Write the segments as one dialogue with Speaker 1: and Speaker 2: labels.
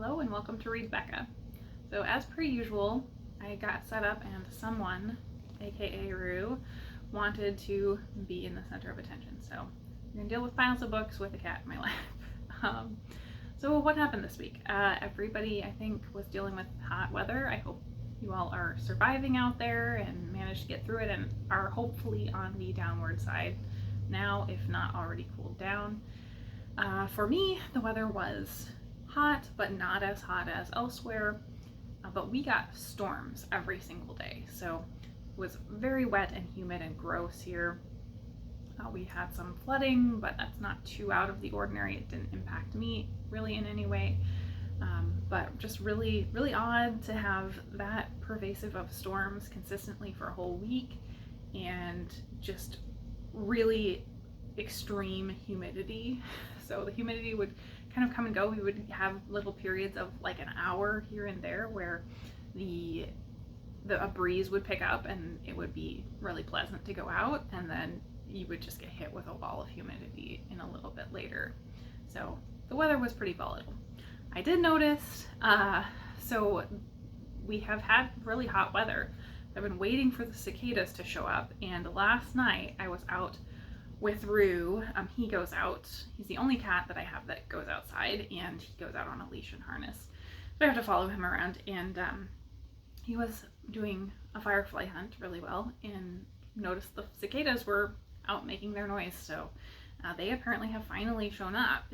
Speaker 1: Hello and welcome to Read Becca. So as per usual, I got set up and someone, aka Rue, wanted to be in the center of attention. So I'm going to deal with piles of books with a cat in my lap. So what happened this week? Everybody, I think, was dealing with hot weather. I hope you all are surviving out there and managed to get through it and are hopefully on the downward side now, if not already cooled down. For me, the weather was hot, but not as hot as elsewhere. But we got storms every single day, so it was very wet and humid and gross here. We had some flooding, but that's not too out of the ordinary. It didn't impact me really in any way. But just really, really odd to have that pervasive of storms consistently for a whole week, and just really extreme humidity. So the humidity would kind of come and go. We would have little periods of like an hour here and there where a breeze would pick up and it would be really pleasant to go out, and then you would just get hit with a wall of humidity in a little bit later. So the weather was pretty volatile. I did notice, so we have had really hot weather. I've been waiting for the cicadas to show up, and last night I was out with Rue. He goes out. He's the only cat that I have that goes outside, and he goes out on a leash and harness. So I have to follow him around, and he was doing a firefly hunt really well and noticed the cicadas were out making their noise. So they apparently have finally shown up.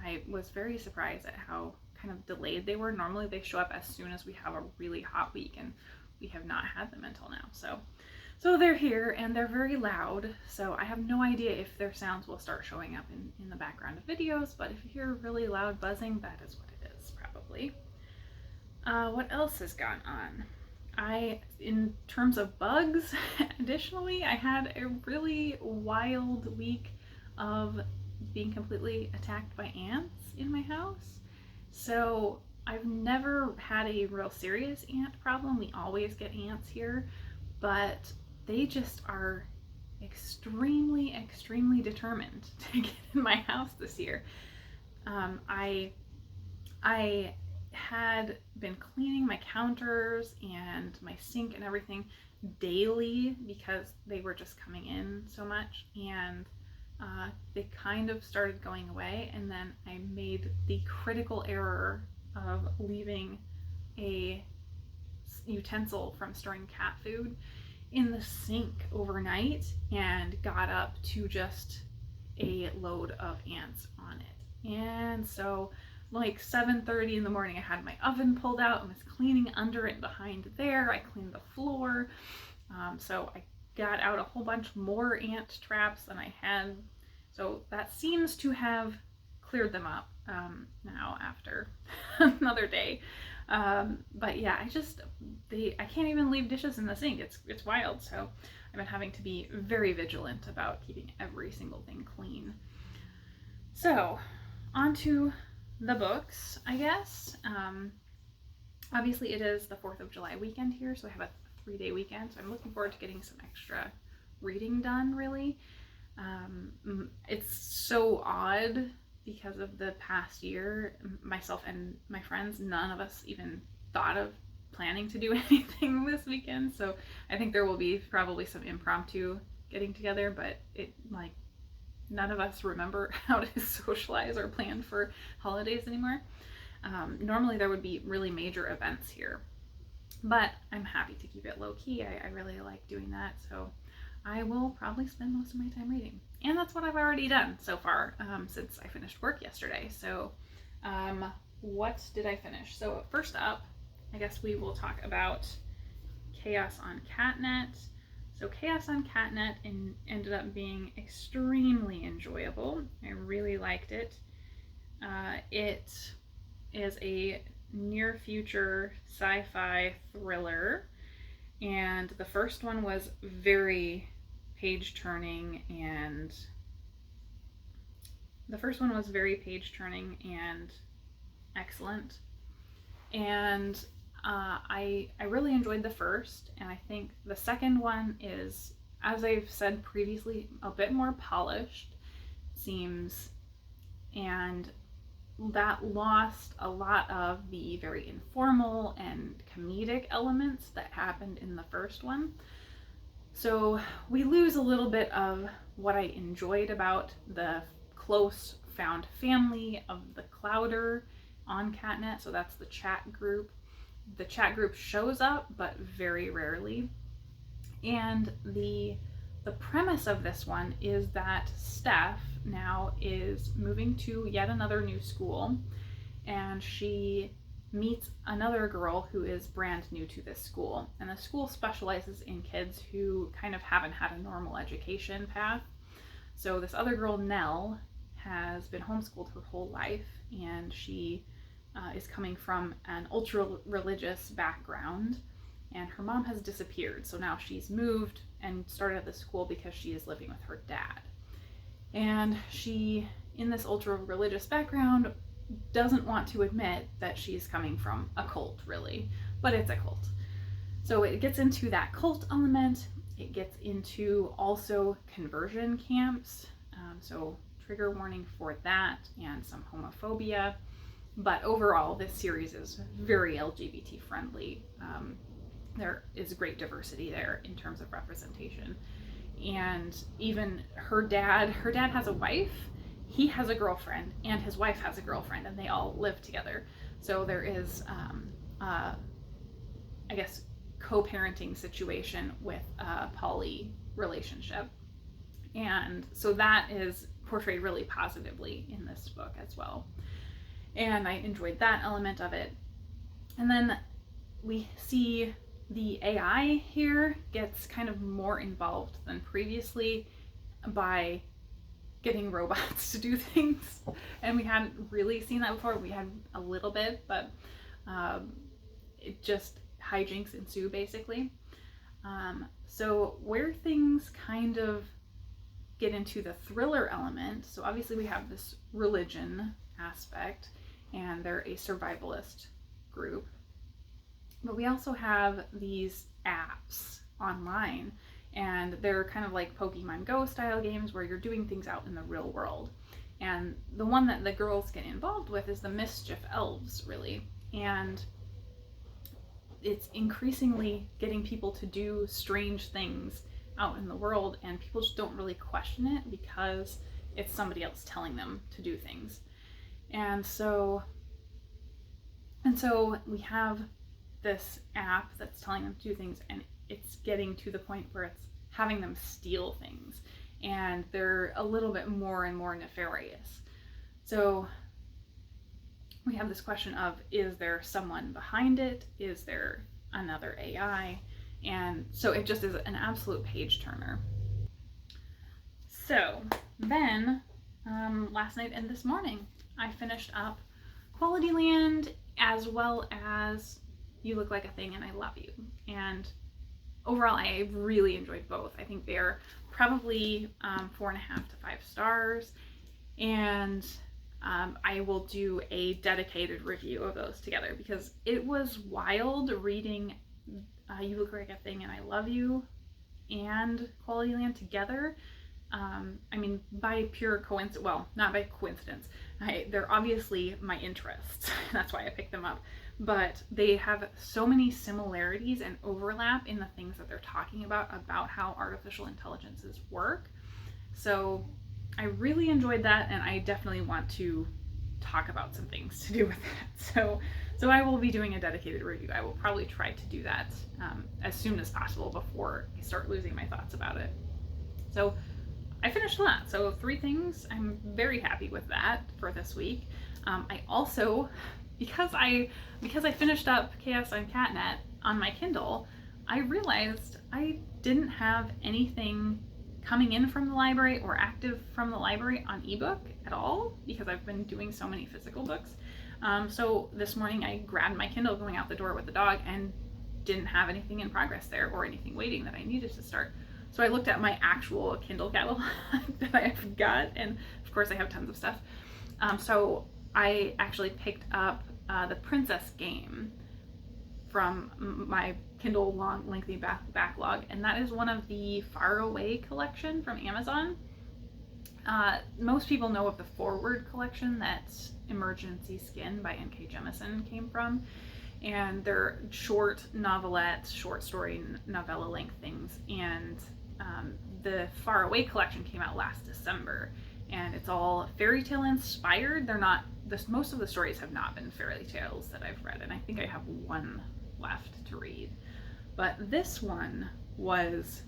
Speaker 1: I was very surprised at how kind of delayed they were. Normally they show up as soon as we have a really hot week, and we have not had them until now. So they're here, and they're very loud, so I have no idea if their sounds will start showing up in the background of videos, but if you hear really loud buzzing, that is what it is, probably. What else has gone on? In terms of bugs, additionally, I had a really wild week of being completely attacked by ants in my house. So I've never had a real serious ant problem. We always get ants here, but they just are extremely, extremely determined to get in my house this year. I had been cleaning my counters and my sink and everything daily because they were just coming in so much, and they kind of started going away, and then I made the critical error of leaving a utensil from storing cat food in the sink overnight and got up to just a load of ants on it. And so like 7:30 in the morning, I had my oven pulled out and was cleaning under it behind there. I cleaned the floor. So I got out a whole bunch more ant traps than I had. So that seems to have cleared them up now after another day. But yeah, I can't even leave dishes in the sink. It's wild. So I've been having to be very vigilant about keeping every single thing clean. So on to the books, I guess. Obviously it is the 4th of July weekend here, so I have a 3-day weekend. So I'm looking forward to getting some extra reading done, really. It's so odd because of the past year, myself and my friends, none of us even thought of planning to do anything this weekend. So I think there will be probably some impromptu getting together, but none of us remember how to socialize or plan for holidays anymore. Normally there would be really major events here, but I'm happy to keep it low key. I really like doing that. So I will probably spend most of my time reading. And that's what I've already done so far since I finished work yesterday. So what did I finish? So first up, I guess we will talk about Chaos on CatNet. So Chaos on CatNet ended up being extremely enjoyable. I really liked it. It is a near future sci-fi thriller, and the first one was very page turning and excellent. And I really enjoyed the first, and I think the second one is, as I've said previously, a bit more polished, seems, and that lost a lot of the very informal and comedic elements that happened in the first one. So we lose a little bit of what I enjoyed about the close found family of the Clowder on CatNet. So that's the chat group. The chat group shows up, but very rarely. And the premise of this one is that Steph now is moving to yet another new school, and she meets another girl who is brand new to this school. And the school specializes in kids who kind of haven't had a normal education path. So this other girl, Nell, has been homeschooled her whole life, and she is coming from an ultra-religious background, and her mom has disappeared. So now she's moved and started at the school because she is living with her dad. And she, in this ultra-religious background, doesn't want to admit that she's coming from a cult, really, but it's a cult. So it gets into that cult element. It gets into also conversion camps. So trigger warning for that, and some homophobia. But overall, this series is very LGBT friendly. There is great diversity there in terms of representation. And even her dad has a wife, he has a girlfriend, and his wife has a girlfriend, and they all live together. So there is, I guess, co-parenting situation with a poly relationship. And so that is portrayed really positively in this book as well. And I enjoyed that element of it. And then we see the AI here gets kind of more involved than previously by getting robots to do things. And we hadn't really seen that before. We had a little bit, but it just hijinks ensue basically. So where things kind of get into the thriller element, so obviously we have this religion aspect, and they're a survivalist group. But we also have these apps online, and they're kind of like Pokemon Go style games where you're doing things out in the real world. And the one that the girls get involved with is the Mischief Elves, really. And it's increasingly getting people to do strange things out in the world, and people just don't really question it because it's somebody else telling them to do things. And so we have this app that's telling them to do things, and it's getting to the point where it's having them steal things, and they're a little bit more and more nefarious. So we have this question of, is there someone behind it? Is there another AI? And so it just is an absolute page turner. So then last night and this morning I finished up QualityLand, as well as You Look Like a Thing and I Love You. And overall, I really enjoyed both. I think they're probably 4.5 to 5 stars. And I will do a dedicated review of those together, because it was wild reading You Look Like a Thing and I Love You and QualityLand together. I mean, by pure coincidence, well, not by coincidence. They're obviously my interests. That's why I picked them up. But they have so many similarities and overlap in the things that they're talking about how artificial intelligences work. So I really enjoyed that, and I definitely want to talk about some things to do with that. So I will be doing a dedicated review. I will probably try to do that as soon as possible before I start losing my thoughts about it. So I finished that. So 3 things. I'm very happy with that for this week. I also, because I finished up Chaos on CatNet on my Kindle, I realized I didn't have anything coming in from the library or active from the library on ebook at all, because I've been doing so many physical books. So this morning I grabbed my Kindle going out the door with the dog and didn't have anything in progress there or anything waiting that I needed to start. So I looked at my actual Kindle catalog that I've got, and of course I have tons of stuff. So I actually picked up the Princess Game from my Kindle long lengthy backlog, and that is one of the Far Away collection from Amazon. Most people know of the Forward collection that's Emergency Skin by N.K. Jemisin came from. And they're short novelettes, short story novella length things. And the Far Away collection came out last December, and it's all fairy tale inspired. They're not, most of the stories have not been fairy tales that I've read, and I think I have one left to read. But this one was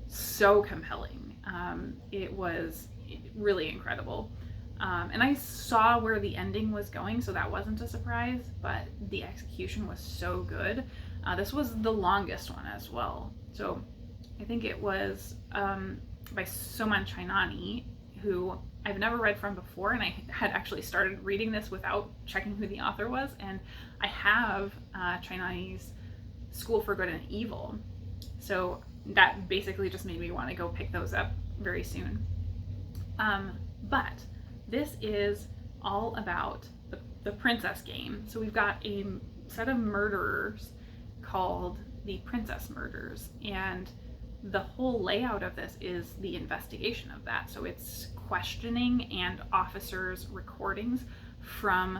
Speaker 1: so compelling. It was really incredible. And I saw where the ending was going, so that wasn't a surprise, but the execution was so good. This was the longest one as well. So I think it was by Soman Chainani, who I've never read from before, and I had actually started reading this without checking who the author was, and I have Chainani's School for Good and Evil, so that basically just made me want to go pick those up very soon. But this is all about the princess game. So we've got a set of murderers called the Princess Murders, and the whole layout of this is the investigation of that. So it's questioning and officers' recordings from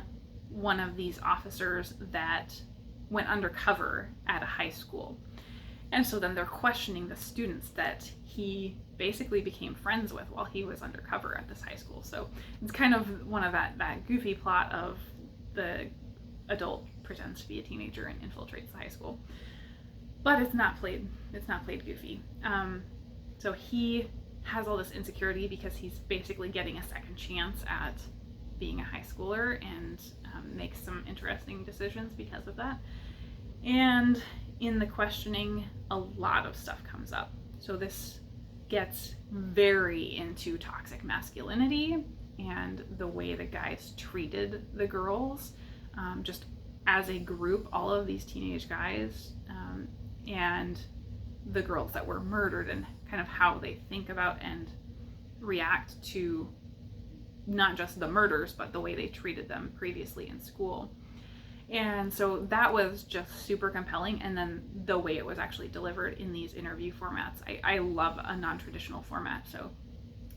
Speaker 1: one of these officers that went undercover at a high school. And so then they're questioning the students that he basically became friends with while he was undercover at this high school. So it's kind of one of that goofy plot of the adult pretends to be a teenager and infiltrates the high school. But it's not played goofy. So he has all this insecurity because he's basically getting a second chance at being a high schooler, and makes some interesting decisions because of that. And in the questioning, a lot of stuff comes up. So this gets very into toxic masculinity and the way the guys treated the girls, just as a group, all of these teenage guys, and the girls that were murdered, and kind of how they think about and react to not just the murders, but the way they treated them previously in school. And so that was just super compelling. And then the way it was actually delivered in these interview formats. I love a non-traditional format, so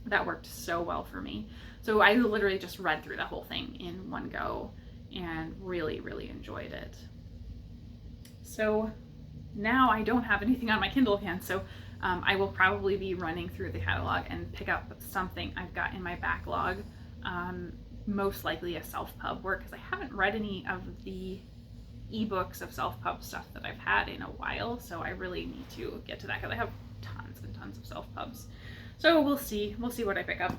Speaker 1: that worked so well for me. So I literally just read through the whole thing in one go and really, really enjoyed it. So now I don't have anything on my Kindle again, so I will probably be running through the catalog and pick up something I've got in my backlog, most likely a self-pub work, because I haven't read any of the ebooks of self-pub stuff that I've had in a while, so I really need to get to that because I have tons and tons of self-pubs. So we'll see what I pick up,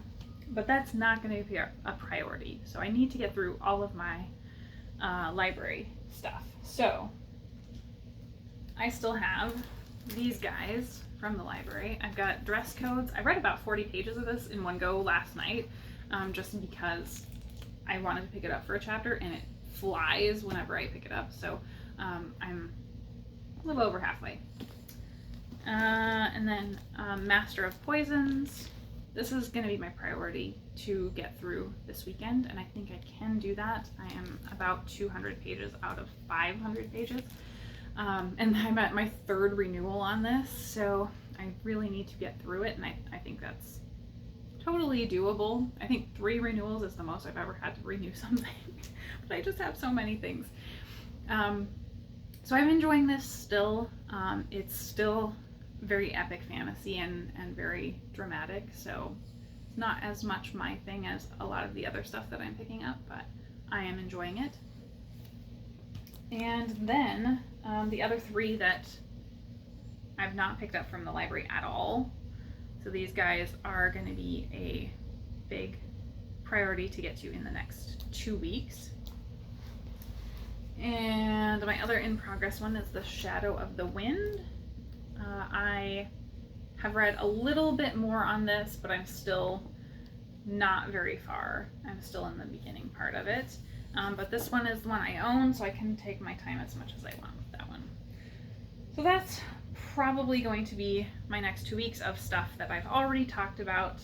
Speaker 1: but that's not going to be a priority. So I need to get through all of my library stuff. So I still have these guys from the library. I've got dress codes. I read about 40 pages of this in one go last night, just because I wanted to pick it up for a chapter, and it flies whenever I pick it up. So I'm a little over halfway. And then Master of Poisons. This is going to be my priority to get through this weekend, and I think I can do that. I am about 200 pages out of 500 pages. And I'm at my third renewal on this, so I really need to get through it, and I think that's totally doable. I think 3 renewals is the most I've ever had to renew something, but I just have so many things. So I'm enjoying this still. It's still very epic fantasy and very dramatic, so it's not as much my thing as a lot of the other stuff that I'm picking up, but I am enjoying it. And then the other 3 that I've not picked up from the library at all. So these guys are going to be a big priority to get to in the next 2 weeks. And my other in progress one is The Shadow of the Wind. I have read a little bit more on this, but I'm still not very far. I'm still in the beginning part of it. But this one is the one I own, so I can take my time as much as I want with that one. So that's probably going to be my next 2 weeks of stuff that I've already talked about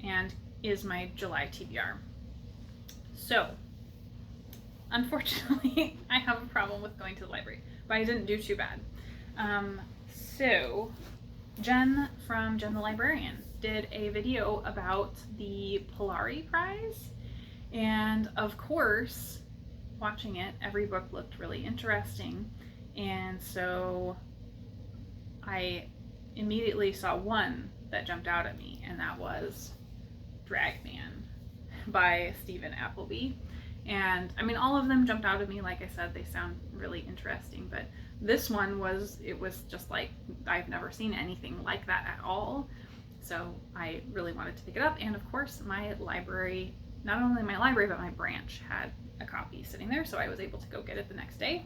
Speaker 1: and is my July TBR. So, unfortunately, I have a problem with going to the library, but I didn't do too bad. So, Jen from Jen the Librarian did a video about the Polari Prize, And of course, watching it, every book looked really interesting. And so I immediately saw one that jumped out at me, and that was Dragman by Stephen Appleby. And I mean, all of them jumped out at me. Like I said, they sound really interesting, but this one was just like, I've never seen anything like that at all. So I really wanted to pick it up. And of course, my library, not only my library, but my branch had a copy sitting there. So I was able to go get it the next day.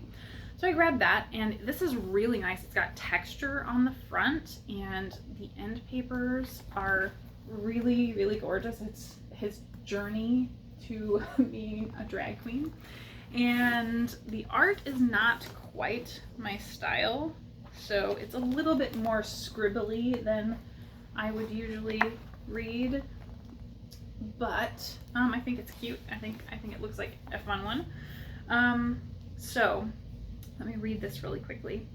Speaker 1: So I grabbed that, and this is really nice. It's got texture on the front, and the end papers are really, really gorgeous. It's his journey to being a drag queen, and the art is not quite my style, so it's a little bit more scribbly than I would usually read, but I think it's cute. I think it looks like a fun one. So let me read this really quickly.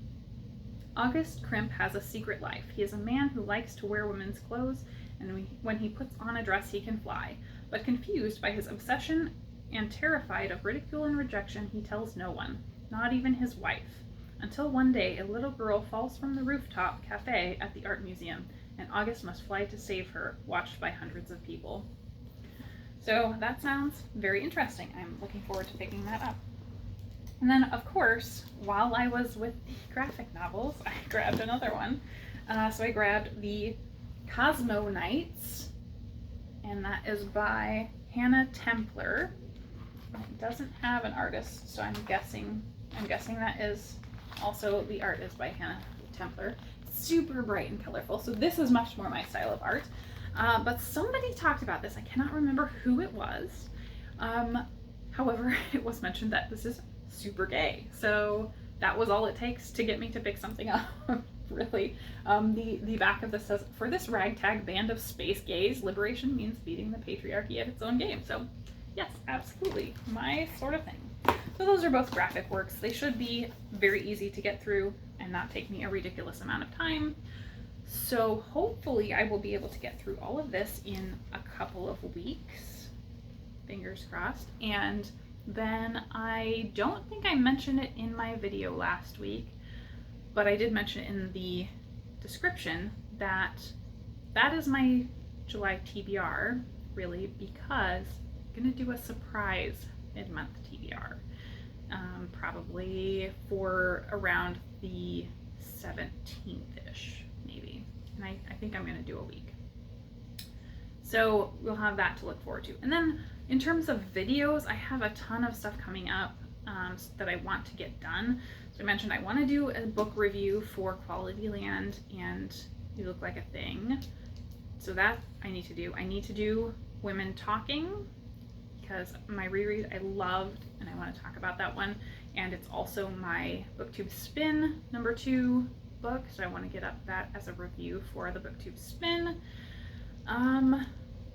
Speaker 1: August Crimp has a secret life. He is a man who likes to wear women's clothes, and when he puts on a dress he can fly. But confused by his obsession and terrified of ridicule and rejection, he tells no one, not even his wife. Until one day a little girl falls from the rooftop cafe at the art museum, and August must fly to save her, watched by hundreds of people. So that sounds very interesting. I'm looking forward to picking that up. And then, of course, while I was with the graphic novels, I grabbed another one. So I grabbed the Cosmoknights, and that is by Hannah Templer. It doesn't have an artist, so I'm guessing that is also, the art is by Hannah Templer. Super bright and colorful, so this is much more my style of art. But somebody talked about this. I cannot remember who it was. However, it was mentioned that this is super gay, so that was all it takes to get me to pick something up. Really. The back of this says, for this ragtag band of space gays, liberation means beating the patriarchy at its own game. So yes, absolutely my sort of thing. So those are both graphic works. They should be very easy to get through and not take me a ridiculous amount of time. So hopefully I will be able to get through all of this in a couple of weeks, fingers crossed. And then I don't think I mentioned it in my video last week, but I did mention it in the description that that is my July TBR, really, because I'm gonna do a surprise mid-month TBR, probably for around the 17th-ish, maybe. And I think I'm gonna do a week. So we'll have that to look forward to. And then in terms of videos, I have a ton of stuff coming up that I want to get done. So I mentioned I want to do a book review for QualityLand and You Look Like a Thing. So that I need to do. I need to do Women Talking, because my reread I loved, and I want to talk about that one. And it's also my BookTube Spin #2 book, so I want to get up that as a review for the BookTube Spin.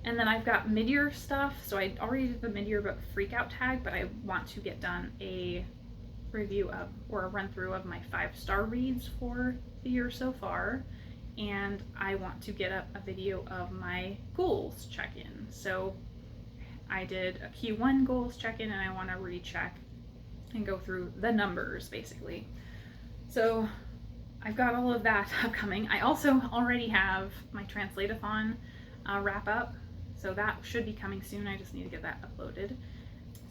Speaker 1: And then I've got mid-year stuff. So I already did the mid-year book Freakout tag, but I want to get done a review of, or a run through of, my 5-star reads for the year so far. And I want to get up a video of my goals check-in. So I did a Q1 goals check-in, and I want to recheck and go through the numbers basically. So I've got all of that upcoming. I also already have my Translate-a-thon wrap up, so that should be coming soon. I just need to get that uploaded.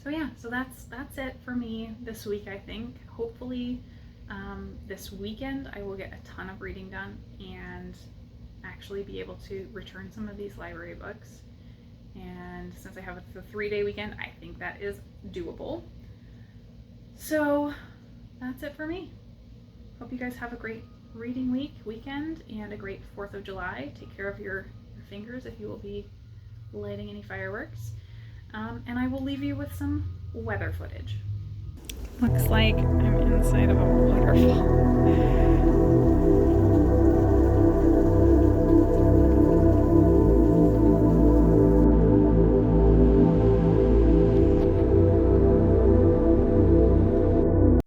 Speaker 1: So yeah, so that's it for me this week, I think. Hopefully this weekend I will get a ton of reading done and actually be able to return some of these library books. And since I have the 3-day weekend, I think that is doable. So that's it for me. Hope you guys have a great reading weekend, and a great 4th of July. Take care of your fingers if you will be lighting any fireworks. And I will leave you with some weather footage. Looks like I'm inside of a waterfall.